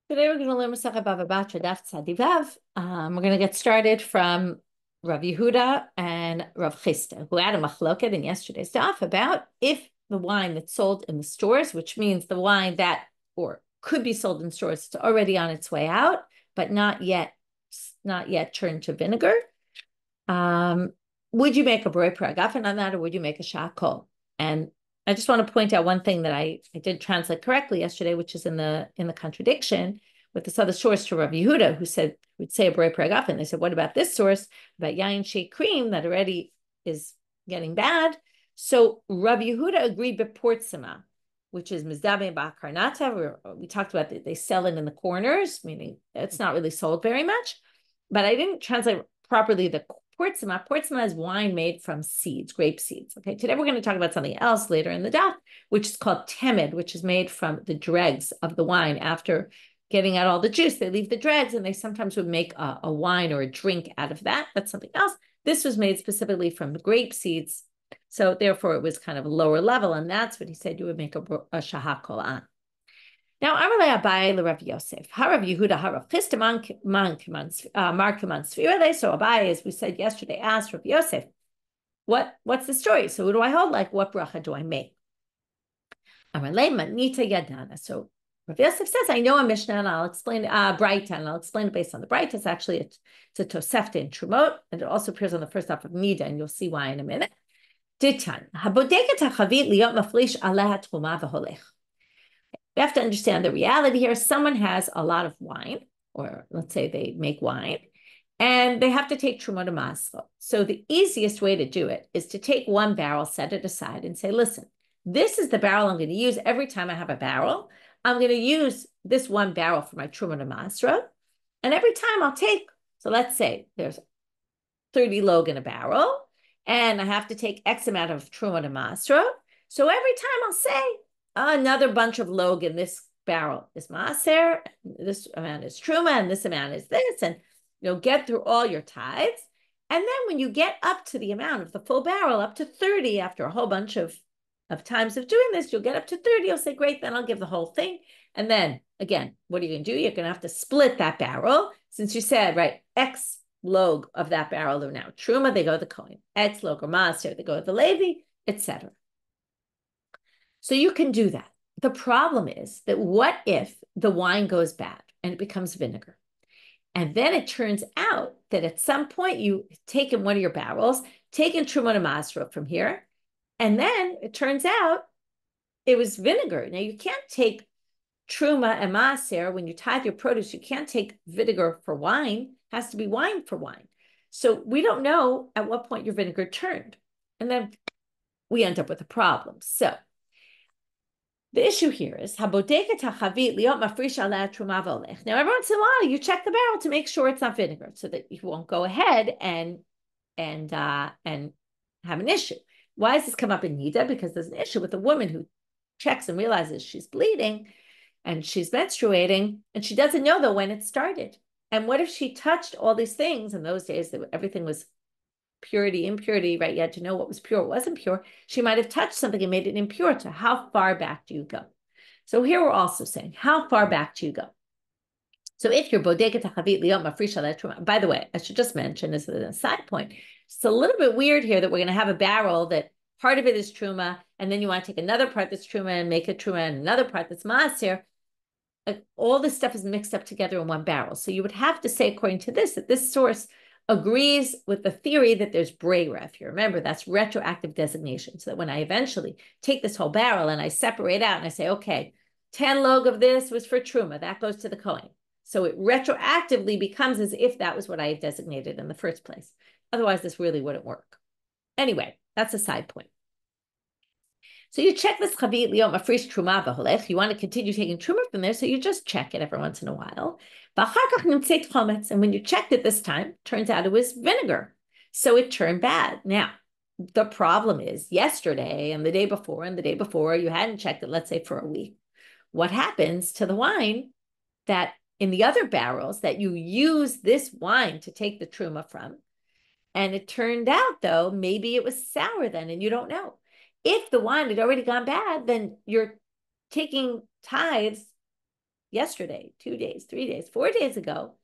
Today we're going to learn Masechet Bava Batra Daf Tzadivav. We're going to get started from Rav Yehuda and Rav Chisda, who had a machloket in yesterday's daf about if the wine that's sold in the stores, which means the wine that or could be sold in stores, it's already on its way out, but not yet turned to vinegar. Would you make a borei per hagafen on that, or would you make a shehakol? And I just want to point out one thing that I did translate correctly yesterday, which is in the contradiction with this other source to Rav Yehuda, who said would say a borei per hagafen. They said, what about this source about yain shake cream that already is getting bad? So Rav Yehuda agreed beportzima, which is mizdabe ba'karnata. We talked about that they sell it in the corners, meaning it's not really sold very much. But I didn't translate properly the portzima. Portzima is wine made from seeds, grape seeds. Okay, today we're going to talk about something else later in the daf, which is called temed, which is made from the dregs of the wine. After getting out all the juice, they leave the dregs, and they sometimes would make a wine or a drink out of that. That's something else. This was made specifically from the grape seeds, so therefore it was kind of a lower level, and that's what he said you would make a shehakol on. Now, Amalei Abai le Rav Yosef, Harav Yehuda, Harav Chisda Markaman Sfirele. So Abai, as we said yesterday, asked Rav Yosef, what's the story? So who do I hold? Like, what bracha do I make? Amalei Manita Yadana. So Rav Yosef says, I know a Mishnah, and I'll explain braita, and I'll explain it based on the braita. It's actually it's a Tosefta in Trumot, and it also appears on the first half of Nida, and you'll see why in a minute. Ditan habodeket hachavit liot mafrish aleha truma v'holech. We have to understand the reality here. Someone has a lot of wine, or let's say they make wine, and they have to take truma to masro. So the easiest way to do it is to take one barrel, set it aside, and say, listen, this is the barrel I'm going to use every time I have a barrel. I'm going to use this one barrel for my truma to masro, and every time I'll take, so let's say there's 30 log in a barrel, and I have to take X amount of truma to masro. So every time I'll say, another bunch of log in this barrel is maser, this amount is truma, and this amount is this, and you'll get through all your tithes. And then when you get up to the amount of the full barrel, up to 30, after a whole bunch of times of doing this, you'll get up to 30, you'll say, great, then I'll give the whole thing. And then, again, what are you going to do? You're going to have to split that barrel, since you said, right, X log of that barrel are now truma, they go to the Kohen. X log or maser, they go to the Levi, etc. So you can do that. The problem is that what if the wine goes bad and it becomes vinegar? And then it turns out that at some point you taken one of your barrels, taken truma to masro from here, and then it turns out it was vinegar. Now you can't take truma and maser when you tithe your produce. You can't take vinegar for wine. It has to be wine for wine. So we don't know at what point your vinegar turned. And then we end up with a problem. So the issue here is now every once in a while you check the barrel to make sure it's not vinegar, so that you won't go ahead and have an issue. Why does this come up in Nida? Because there's an issue with a woman who checks and realizes she's bleeding and she's menstruating, and she doesn't know though when it started. And what if she touched all these things in those days that everything was purity, impurity, right? You had to know what was pure, what wasn't pure. She might have touched something and made it impure. So how far back do you go? So here we're also saying, how far back do you go? So if you're bodeket hachavit liot mafrisha letruma, by the way, I should just mention as a side point, it's a little bit weird here that we're going to have a barrel that part of it is truma, and then you want to take another part that's truma and make a truma, and another part that's maser. All this stuff is mixed up together in one barrel. So you would have to say, according to this, that this source agrees with the theory that there's braita. If you remember, that's retroactive designation. So that when I eventually take this whole barrel and I separate out and I say, okay, 10 log of this was for truma, that goes to the Kohen. So it retroactively becomes as if that was what I had designated in the first place. Otherwise, this really wouldn't work. Anyway, that's a side point. So you check this chavit liot mafrish truma v'holech. You want to continue taking truma from there, so you just check it every once in a while. And when you checked it this time, turns out it was vinegar. So it turned bad. Now, the problem is yesterday and the day before and the day before, you hadn't checked it, let's say for a week. What happens to the wine that in the other barrels that you use this wine to take the truma from? And it turned out, though, maybe it was sour then, and you don't know. If the wine had already gone bad, then you're taking tithes yesterday, 2 days, 3 days, 4 days ago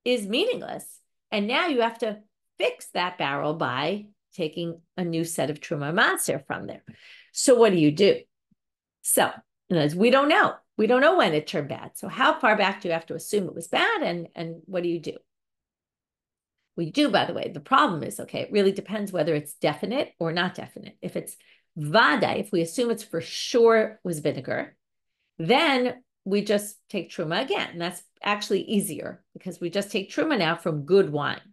is meaningless. And now you have to fix that barrel by taking a new set of truma matzah from there. So what do? So we don't know. We don't know when it turned bad. So how far back do you have to assume it was bad? And what do? We do, by the way. The problem is, okay, it really depends whether it's definite or not definite. If it's vada, if we assume it's for sure was vinegar, then we just take truma again. And that's actually easier because we just take truma now from good wine.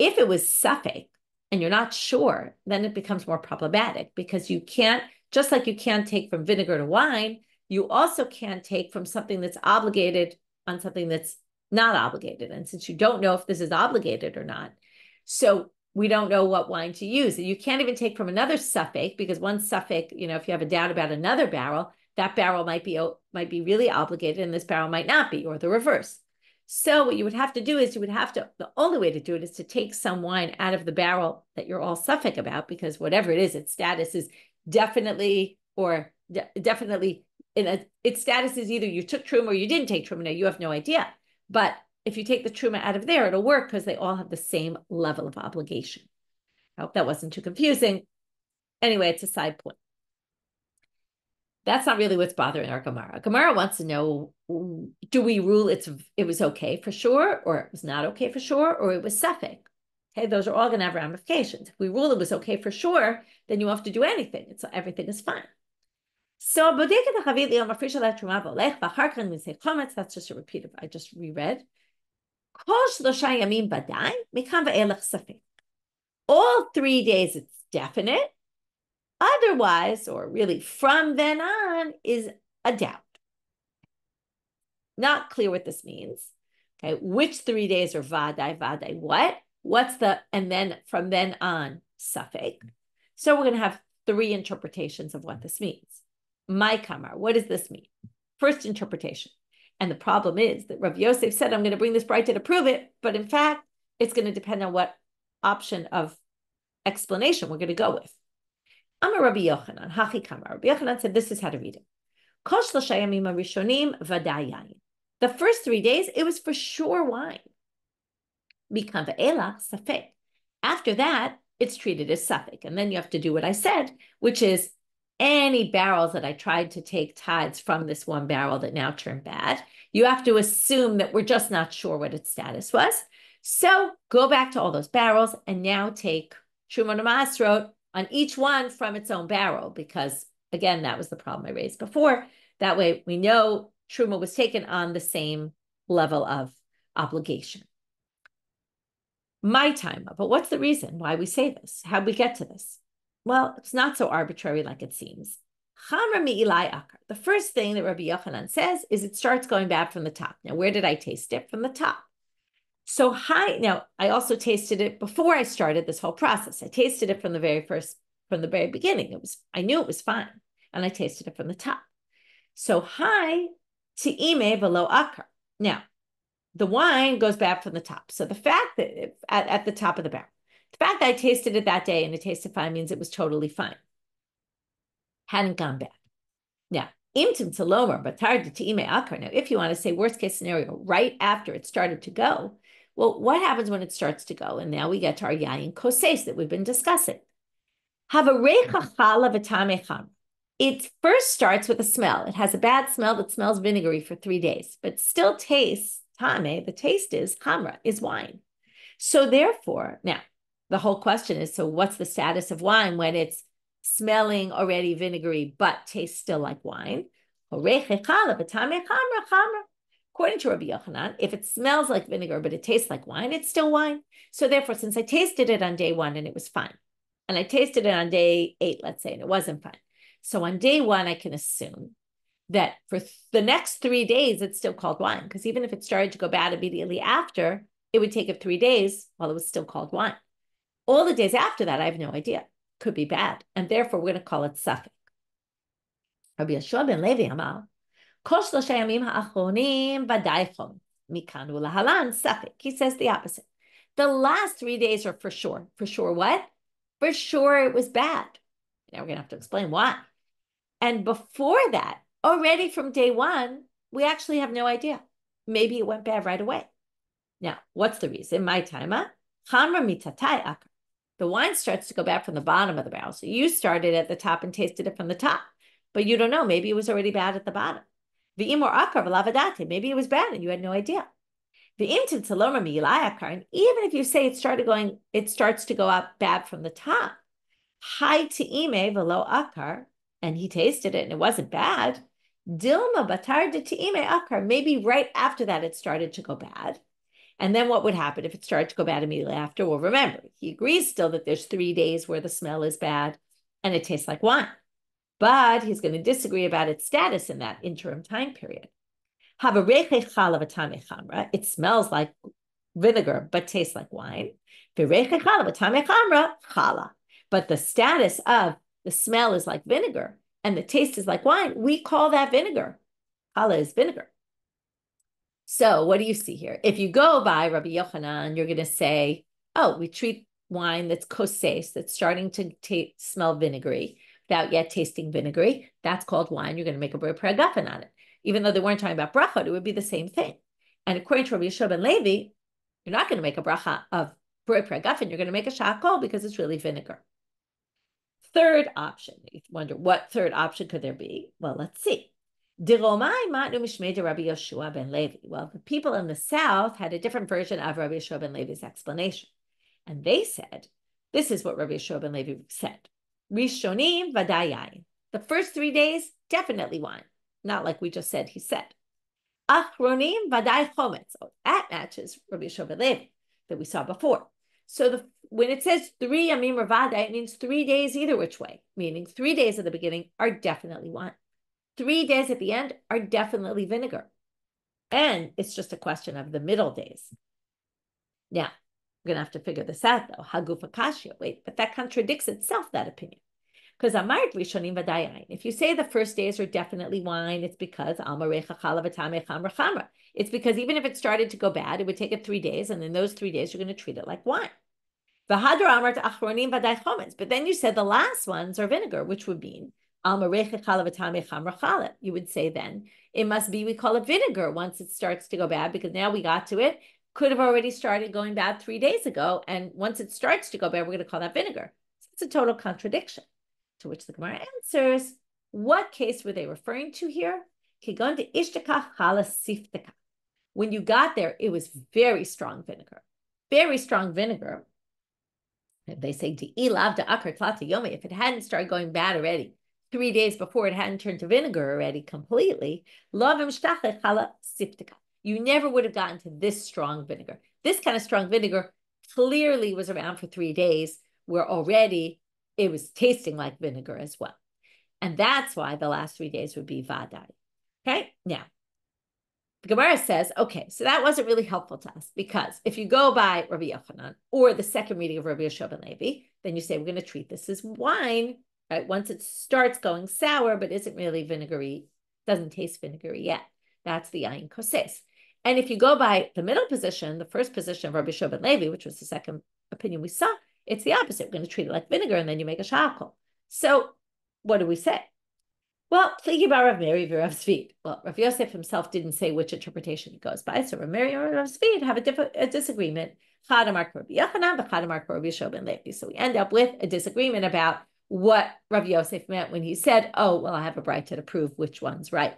If it was safek and you're not sure, then it becomes more problematic because you can't, just like you can't take from vinegar to wine, you also can't take from something that's obligated on something that's not obligated. And since you don't know if this is obligated or not, so we don't know what wine to use. You can't even take from another safek because one safek, if you have a doubt about another barrel, that barrel might be really obligated and this barrel might not be, or the reverse. So what you would have to do is the only way to do it is to take some wine out of the barrel that you're all safek about, because whatever it is, its status is definitely its status is either you took truma or you didn't take truma. Now you have no idea. But if you take the truma out of there, it'll work because they all have the same level of obligation. I hope that wasn't too confusing. Anyway, it's a side point. That's not really what's bothering our Gemara. Gemara wants to know, do we rule it was okay for sure, or it was not okay for sure, or it was safek? Okay, those are all going to have ramifications. If we rule it was okay for sure, then you don't have to do anything. Everything is fine. So that's just a repeat of I just reread. All 3 days it's definite. Otherwise, or really from then on, is a doubt. Not clear what this means. Okay, which 3 days are vadai, what? What's and then from then on, safek. So we're going to have 3 interpretations of what this means. My kamar, what does this mean? First interpretation. And the problem is that Rav Yosef said, I'm going to bring this braita to prove it, but in fact, it's going to depend on what option of explanation we're going to go with. Amar Rabbi Yochanan, Hachi Kamar. Rabbi Yochanan said, this is how to read it. The first 3 days, it was for sure wine. After that, it's treated as safek. And then you have to do what I said, which is any barrels that I tried to take tithes from this one barrel that now turned bad, you have to assume that we're just not sure what its status was. So go back to all those barrels and now take Truma Masrot on each one from its own barrel, because again, that was the problem I raised before. That way we know Truma was taken on the same level of obligation. My time, but what's the reason why we say this? How'd we get to this? Well, it's not so arbitrary like it seems. The first thing that Rabbi Yochanan says is it starts going bad from the top. Now, where did I taste it? From the top. So now I also tasted it before I started this whole process. I tasted it from the very beginning. I knew it was fine, and I tasted it from the top. So high ti'ime below akar. Now, the wine goes bad from the top. So the fact that at the top of the barrel, the fact that I tasted it that day and it tasted fine means it was totally fine. Hadn't gone bad. Now, imtim talomer batar de ti'ime akar. Now, if you want to say worst case scenario, right after it started to go, well, what happens when it starts to go? And now we get to our yayin koses that we've been discussing. It first starts with a smell. It has a bad smell that smells vinegary for 3 days, but still tastes tame. The taste is chamra, is wine. So therefore, now the whole question is, so what's the status of wine when it's smelling already vinegary, but tastes still like wine? According to Rabbi Yochanan, if it smells like vinegar, but it tastes like wine, it's still wine. So therefore, since I tasted it on day 1 and it was fine, and I tasted it on day 8, let's say, and it wasn't fine. So on day 1, I can assume that for the next 3 days, it's still called wine. Because even if it started to go bad immediately after, it would take it 3 days while it was still called wine. All the days after that, I have no idea. Could be bad. And therefore, we're going to call it safek. Rabbi Yeshua ben Levi Amal, he says the opposite. The last 3 days are for sure. For sure what? For sure it was bad. Now we're going to have to explain why. And before that, already from day 1, we actually have no idea. Maybe it went bad right away. Now, what's the reason? My timer, the wine starts to go bad from the bottom of the barrel. So you started at the top and tasted it from the top, but you don't know. Maybe it was already bad at the bottom. Maybe it was bad and you had no idea. And even if you say it starts to go up bad from the top, and he tasted it and it wasn't bad. Dilma batar de tiime akar. Maybe right after that it started to go bad. And then what would happen if it started to go bad immediately after? Well, remember, he agrees still that there's 3 days where the smell is bad and it tastes like wine. But he's going to disagree about its status in that interim time period. It smells like vinegar, but tastes like wine. But the status of the smell is like vinegar and the taste is like wine. We call that vinegar. Challah is vinegar. So what do you see here? If you go by Rabbi Yochanan, you're going to say, oh, we treat wine that's koses, that's starting to smell vinegary without yet tasting vinegary. That's called wine. You're going to make a borei hagafen on it. Even though they weren't talking about brachot, it would be the same thing. And according to Rav Yosef and Levi, you're not going to make a bracha of borei hagafen. You're going to make a shehakol because it's really vinegar. Third option. You wonder what third option could there be? Well, let's see. Well, the people in the south had a different version of Rabbi Yosef ben Levi's explanation. And they said, this is what Rabbi Yosef ben Levi said. Rishonim v'dayayin. The first 3 days, definitely wine. Not like we just said, he said. Achronim v'day chometz. So that matches Rabbi Yosef ben Levi that we saw before. So when it says 3 yamim ravada, it means 3 days either which way, meaning 3 days at the beginning are definitely wine. 3 days at the end are definitely vinegar. And it's just a question of the middle days. Now, we're going to have to figure this out, though. Hagufa kashya. Wait, but that contradicts itself, that opinion. Because Amart Rishonim v'dayayin. If you say the first days are definitely wine, it's because Almarecha chala v'tamei chamra chamra. It's because even if it started to go bad, it would take it 3 days, and in those 3 days, you're going to treat it like wine. But then you said the last ones are vinegar, which would mean you would say then it must be, we call it vinegar once it starts to go bad, because now we got to it. Could have already started going bad 3 days ago, and once it starts to go bad, we're going to call that vinegar. So it's a total contradiction. To which the Gemara answers, what case were they referring to here? When you got there, it was very strong vinegar. Very strong vinegar. They say, if it hadn't started going bad already, 3 days before it hadn't turned to vinegar already completely, you never would have gotten to this strong vinegar. This kind of strong vinegar clearly was around for 3 days, where already it was tasting like vinegar as well. And that's why the last 3 days would be vadai. Okay, now, the Gemara says, okay, so that wasn't really helpful to us, because if you go by Rabbi Yochanan or the second reading of Rabbi Yosef ben Levi, then you say we're going to treat this as wine, right? Once it starts going sour, but isn't really vinegary, doesn't taste vinegary yet. That's the ayin koses. And if you go by the middle position, the first position of Rabbi Yosef ben Levi, which was the second opinion we saw, it's the opposite. We're going to treat it like vinegar, and then you make a shehakol. So what do we say? Well, thinking about Rav Meri and Rav Tzvi. Well, Rav Yosef himself didn't say which interpretation he goes by. So Rav Meri and Rav Tzvi have a disagreement. So we end up with a disagreement about what Rav Yosef meant when he said, oh, well, I have a braita to prove which one's right.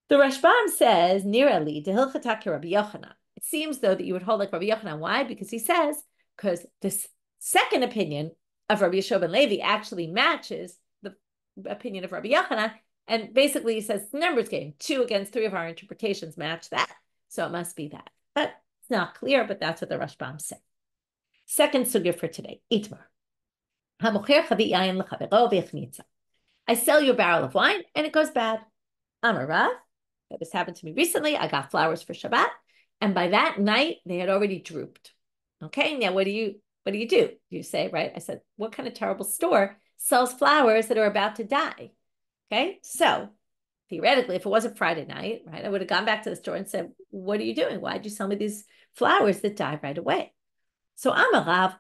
The Rashbam says, Nirali, dehilchatake Rabbi Yochanan. It seems, though, that you would hold like Rabbi Yochanan. Why? Because he says, because this second opinion of Rabbi Yosef ben Levi actually matches the opinion of Rabbi Yochanan, and basically he says, numbers game, 2 against 3 of our interpretations match that, so it must be that. But it's not clear, but that's what the Rashbam said. Second sugya for today, Itmar. I sell you a barrel of wine, and it goes bad. Amar Rav, this happened to me recently. I got flowers for Shabbat, and by that night, they had already drooped. Okay, now what do you do? You say, right? I said, what kind of terrible store sells flowers that are about to die? Okay, so theoretically, if it wasn't Friday night, right, I would have gone back to the store and said, what are you doing? Why'd you sell me these flowers that die right away? So Amarav,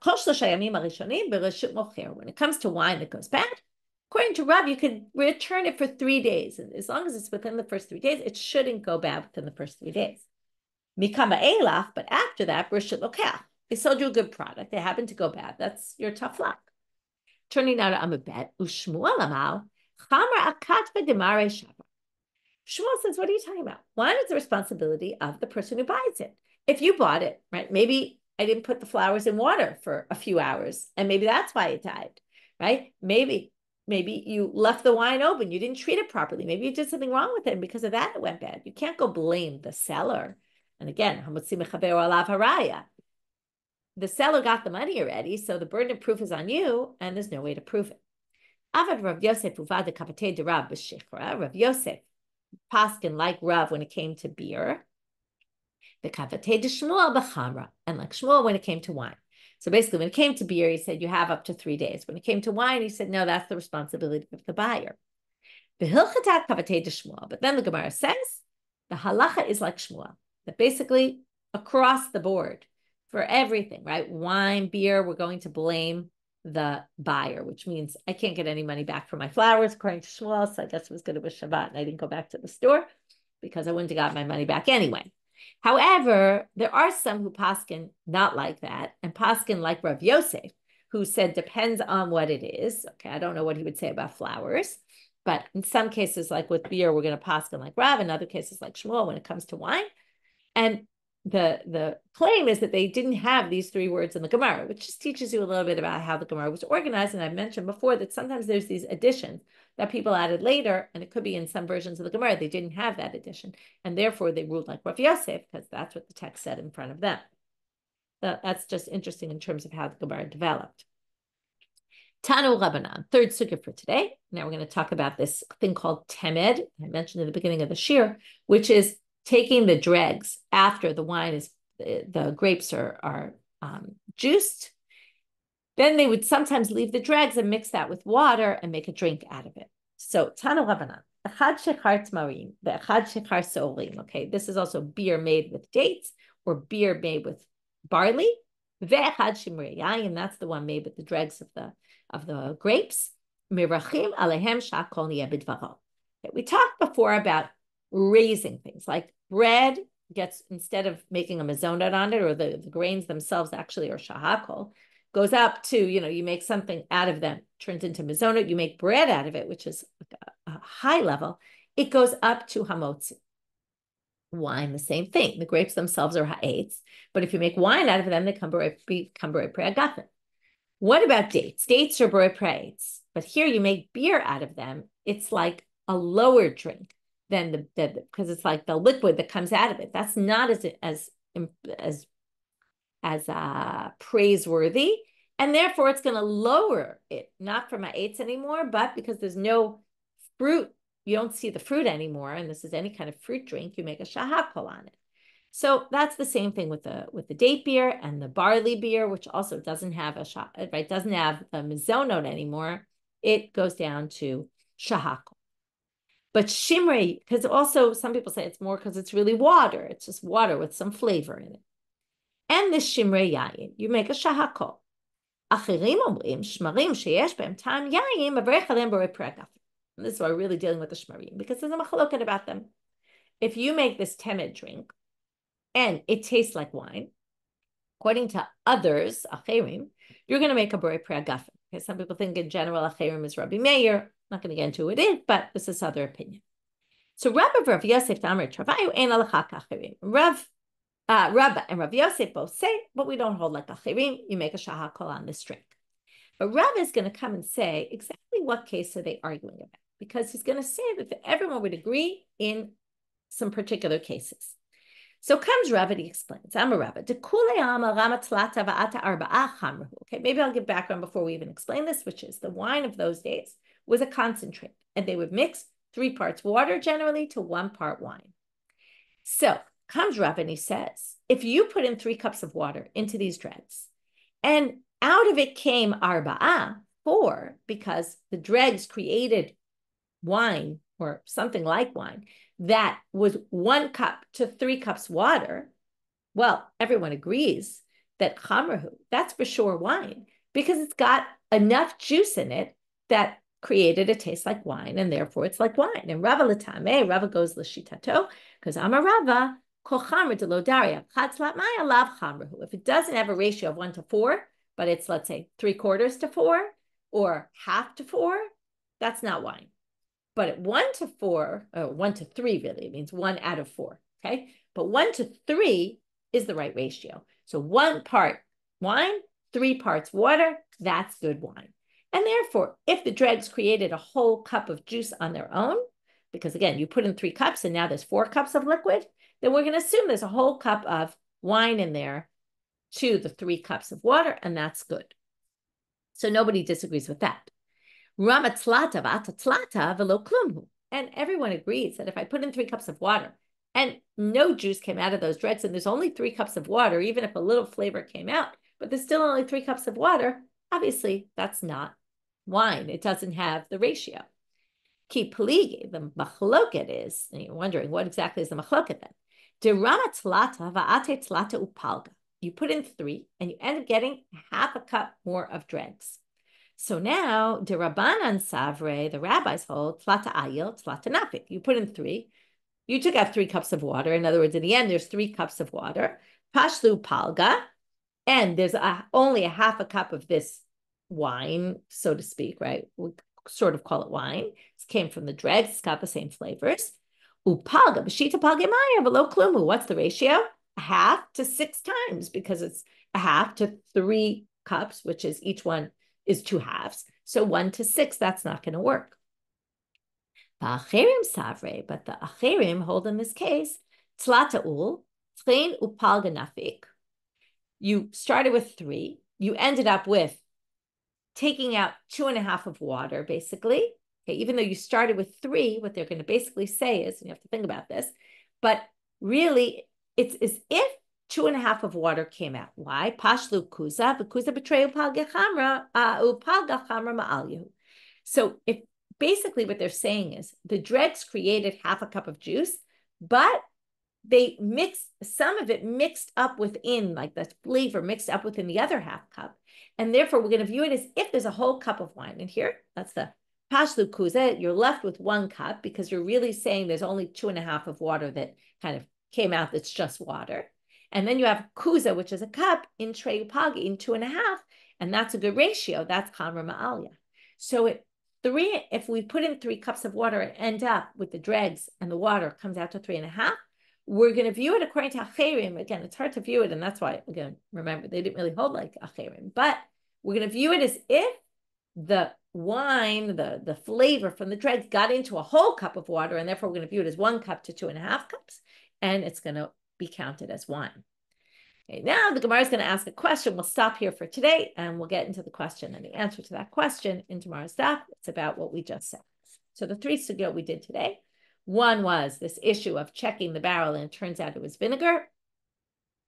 when it comes to wine that goes bad, According to Rav, you could return it for 3 days. And as long as it's within the first 3 days, it shouldn't go bad within the first 3 days. Mikama elach, but after that, brishit lokach. They sold you a good product. They happen to go bad. That's your tough luck. Turning now to Amabet, Ushmuel amal, Chamar akat v'demare shavar. Shmuel says, what are you talking about? One is the responsibility of the person who buys it. If you bought it, right, maybe I didn't put the flowers in water for a few hours, and maybe that's why it died, right? Maybe you left the wine open. You didn't treat it properly. Maybe you did something wrong with it, and because of that, it went bad. You can't go blame the seller. And again, the seller got the money already, so the burden of proof is on you, and there's no way to prove it. Avad Rav Yosef uvad de kapatei de Rav b'shikra. Rav Yosef paskin like Rav when it came to beer, the kapatei de Shmuel b'chamra, and like Shmuel when it came to wine. So basically, when it came to beer, he said you have up to 3 days. When it came to wine, he said no, that's the responsibility of the buyer. V'hilchatat kapatei de Shmuel. But then the Gemara says the halakha is like Shmuel, that basically across the board for everything, right? Wine, beer, we're going to blame the buyer, which means I can't get any money back for my flowers, according to Shmuel. So I guess it was good it was Shabbat and I didn't go back to the store because I wouldn't have got my money back anyway. However, there are some who paskin not like that, and paskin like Rav Yosef, who said depends on what it is. Okay, I don't know what he would say about flowers, but in some cases, like with beer, we're going to paskin like Rav. In other cases, like Shmuel, when it comes to wine. And the claim is that they didn't have these 3 words in the Gemara, which just teaches you a little bit about how the Gemara was organized. And I've mentioned before that sometimes there's these additions that people added later, and it could be in some versions of the Gemara, they didn't have that addition. And therefore they ruled like Rav Yosef, because that's what the text said in front of them. That's just interesting in terms of how the Gemara developed. Tanu Rabbanan, third sugya for today. Now we're going to talk about this thing called temed. I mentioned in the beginning of the shiur, which is taking the dregs after the wine is, the grapes are juiced. Then they would sometimes leave the dregs and mix that with water and make a drink out of it. So Tanu Rabbanan, echad shechar tmarim, ve'echad shechar so'orim. Okay, this is also beer made with dates or beer made with barley. Ve'echad shimrei yayin, that's the one made with the dregs of the grapes. Mirachim alehem shehakol niyeh b'dvaro. We talked before about raising things like bread gets, instead of making a mezonot on it, or the grains themselves actually are shehakol, goes up to, you make something out of them, turns into mezonot, you make bread out of it, which is a high level, it goes up to hamotzi. Wine, the same thing. The grapes themselves are ha'etz, but if you make wine out of them, they become borei hagafen. What about dates? Dates are borei ha'etz, but here you make beer out of them. It's like a lower drink than because it's like the liquid that comes out of it. That's not as praiseworthy, and therefore it's going to lower it, not from ha'etz anymore, but because there's no fruit, you don't see the fruit anymore, and this is any kind of fruit drink, you make a shehakol on it. So that's the same thing with the date beer and the barley beer, which also doesn't have doesn't have a mezonot anymore. It goes down to shehakol. But shimrei, because also some people say it's more because it's really water. It's just water with some flavor in it. And the shimrei yayin, you make a shehakol. Achirim omrim shmarim sheyesh behem tam yayin mavarech alem borei hagafen. This is why we're really dealing with the shmarim, because there's a machloket about them. If you make this temed drink and it tastes like wine, according to others, achirim, you're going to make a borei hagafen. Okay, some people think in general achirim is Rabbi Meir. Not going to get into who it is, but this is other opinion. So Rav Yosef Amar Travayu ein halakha achirim. Rabba and Rav Yosef both say, but we don't hold like achirim. You make a shehakol on this drink. But Rav is going to come and say exactly what case are they arguing about, because he's going to say that everyone would agree in some particular cases. So comes Rav and he explains, I'm a Rabba. Okay, maybe I'll give background before we even explain this, which is the wine of those days was a concentrate, and they would mix 3 parts water generally to 1 part wine. So comes Rav and he says, if you put in 3 cups of water into these dregs, and out of it came 4, because the dregs created wine or something like wine, that was 1 cup to 3 cups water, well, everyone agrees that chamrahu, that's for sure wine, because it's got enough juice in it that created a taste like wine, and therefore it's like wine. And Rava Latame, Rava goes l'shitato, because Amar Rava, kol chamra de lo daria, chatzlat maya lav chamrahu. If it doesn't have a ratio of 1 to 4, but it's, let's say, 3/4 to 4 or half to 4, that's not wine. But at 1 to 4, or 1 to 3, really, it means 1 out of 4, okay? But 1 to 3 is the right ratio. So 1 part wine, 3 parts water, that's good wine. And therefore, if the dregs created a whole cup of juice on their own, because again, you put in 3 cups and now there's 4 cups of liquid, then we're going to assume there's a whole cup of wine in there to the 3 cups of water, and that's good. So nobody disagrees with that. And everyone agrees that if I put in 3 cups of water and no juice came out of those dregs, and there's only 3 cups of water, even if a little flavor came out, but there's still only 3 cups of water, obviously that's not wine. It doesn't have the ratio. Ki pligi, the machloket is, and you're wondering, what exactly is the machloket then? You put in 3 and you end up getting half a cup more of dregs. So now, the Rabbanan Savre, the rabbis hold, tlata ayil, tlata nafik. You put in 3. You took out 3 cups of water. In other words, in the end, there's 3 cups of water. Pashlu palga, and there's only a half a cup of this wine, so to speak, right? We sort of call it wine. It came from the dregs. It's got the same flavors. Upalga, b'shita palga maya, below klumu. What's the ratio? A half to 6 times, because it's a half to 3 cups, which is each one is 2 halves. So 1 to 6, that's not going to work. Ba'acherim savre, but the acherim hold in this case, tlata ul, tlein upalga nafik. You started with 3. You ended up with taking out 2.5 of water, basically. Okay, even though you started with 3, what they're going to basically say is, and you have to think about this, but really it's as if 2.5 of water came out. Why? Pashlu kuza, v'kuza b'trei upalga chamra ma'alyu. So if basically what they're saying is the dregs created half a cup of juice, but they mixed, some of it mixed up within, like the flavor mixed up within the other half cup. And therefore, we're going to view it as if there's a whole cup of wine in here. That's the pashlu kuza. You're left with 1 cup because you're really saying there's only 2.5 of water that kind of came out that's just water. And then you have kuza, which is a cup, in trei upagi, in 2.5, and that's a good ratio. That's chamra ma'alya. So if we put in 3 cups of water and end up with the dregs and the water comes out to 3.5, we're going to view it according to acherim. Again, it's hard to view it, and that's why, again, remember, they didn't really hold like acherim, but we're going to view it as if the wine, the flavor from the dregs got into a whole cup of water, and therefore we're going to view it as 1 cup to 2.5 cups, and it's going to be counted as wine. Okay, now the Gemara is going to ask a question. We'll stop here for today, and we'll get into the question and the answer to that question in tomorrow's daf. It's about what we just said. So the 3 sugyot we did today. One was this issue of checking the barrel, and it turns out it was vinegar.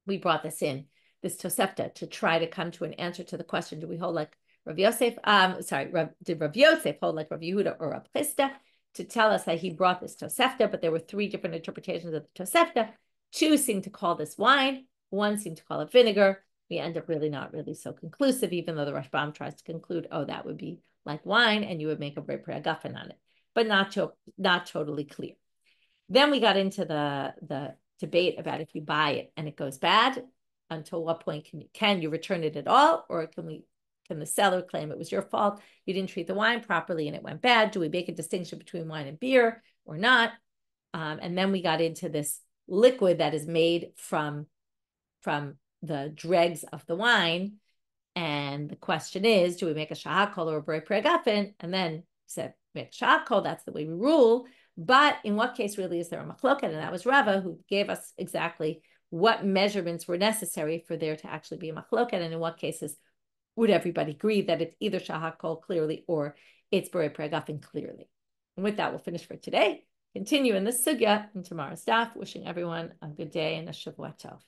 We brought this in, this Tosefta, to try to come to an answer to the question, do we hold like Rav Yosef? Did Rav Yosef hold like Rav Yehuda or Rav Chisda? To tell us that he brought this Tosefta, but there were 3 different interpretations of the Tosefta. 2 seem to call this wine. 1 seemed to call it vinegar. We end up really not really so conclusive, even though the Rashbam tries to conclude, oh, that would be like wine, and you would make a borei hagafen on it, but not totally clear. Then we got into the debate about if you buy it and it goes bad, until what point can you return it at all, or can the seller claim it was your fault, you didn't treat the wine properly and it went bad? Do we make a distinction between wine and beer or not? And then we got into this liquid that is made from the dregs of the wine, and the question is, do we make a shehakol or a borei hagafen? And then we said make shehakol, that's the way we rule. But in what case really is there a machloket? And that was Rava who gave us exactly what measurements were necessary for there to actually be a machloket, and in what cases would everybody agree that it's either shehakol clearly or it's borei hagafen clearly. And with that, we'll finish for today. Continue in this sugya in tomorrow's daf. Wishing everyone a good day and a Shavua Tov.